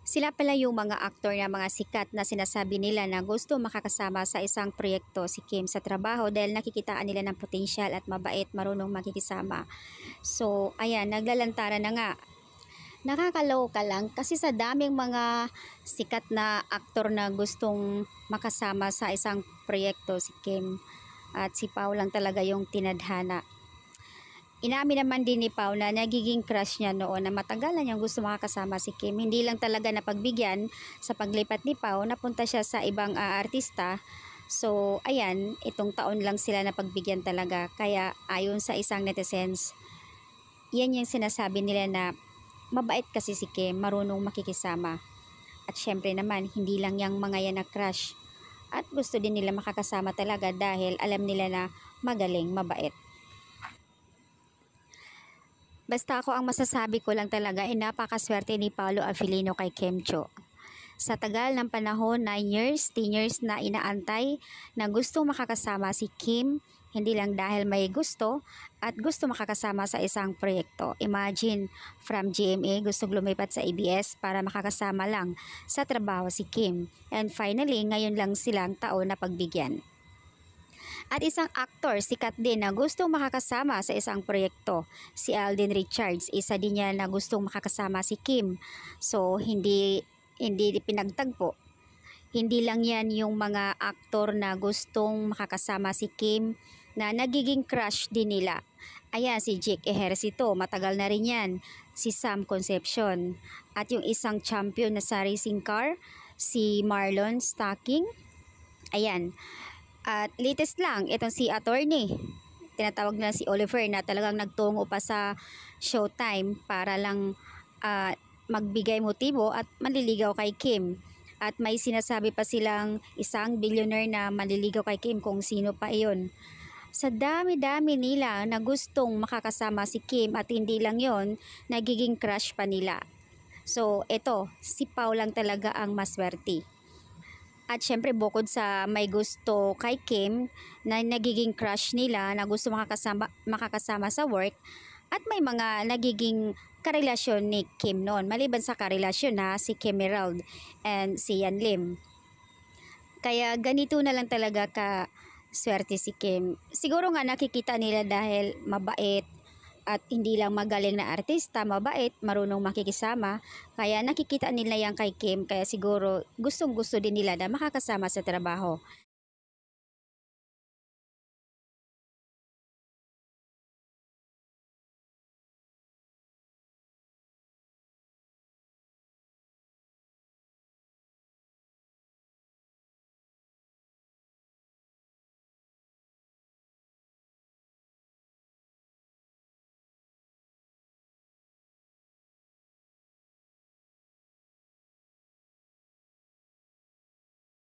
Sila pala yung mga aktor na mga sikat na sinasabi nila na gusto makakasama sa isang proyekto si Kim sa trabaho dahil nakikitaan nila ng potensyal at mabait, marunong makikisama. So, ayan, naglalantara na nga. Nakakaloka lang kasi sa daming mga sikat na aktor na gustong makasama sa isang proyekto si Kim at si Pao lang talaga yung tinadhana. Inamin naman din ni Pao na nagiging crush niya noon na matagalan niyang gusto makakasama si Kim. Hindi lang talaga napagbigyan sa paglipat ni Pao, napunta siya sa ibang artista. So, ayan, itong taon lang sila napagbigyan talaga. Kaya ayon sa isang netizens, yan yung sinasabi nila na mabait kasi si Kim, marunong makikisama. At syempre naman, hindi lang yung mga yan na crush. At gusto din nila makakasama talaga dahil alam nila na magaling, mabait. Basta ako ang masasabi ko lang talaga ay napakaswerte ni Paolo Avellino kay Kim Chiu. Sa tagal ng panahon, 9 years, 10 years na inaantay na gusto makakasama si Kim, hindi lang dahil may gusto at gusto makakasama sa isang proyekto. Imagine, from GMA gusto lumipat sa ABS para makakasama lang sa trabaho si Kim. And finally, ngayon lang silang taon na pagbigyan. At isang aktor, sikat din na gustong makakasama sa isang proyekto. Si Alden Richards, isa din niya na gustong makakasama si Kim. So, hindi pinagtagpo. Hindi lang yan yung mga aktor na gustong makakasama si Kim na nagiging crush din nila. Ayan, si Jake Ejercito, matagal na rin yan. Si Sam Concepcion. At yung isang champion na sa racing car, si Marlon Stocking. Ayan. At latest lang, itong si attorney, tinatawag na si Oliver na talagang nagtungo pa sa Showtime para lang magbigay motibo at manliligaw kay Kim. At may sinasabi pa silang isang billionaire na manliligaw kay Kim kung sino pa iyon. Sa dami-dami nila na gustong makakasama si Kim at hindi lang yon, nagiging crush pa nila. So ito, si Pao lang talaga ang maswerte. At syempre bukod sa may gusto kay Kim na nagiging crush nila na gusto makakasama sa work at may mga nagiging karelasyon ni Kim noon. Maliban sa karelasyon na si Kim Emerald and si Yan Lim. Kaya ganito na lang talaga ka swerte si Kim. Siguro nga nakikita nila dahil mabait at hindi lang magaling na artista, mabait, marunong makikisama. Kaya nakikita nila yan kay Kim, kaya siguro gustong gusto din nila na makakasama sa trabaho.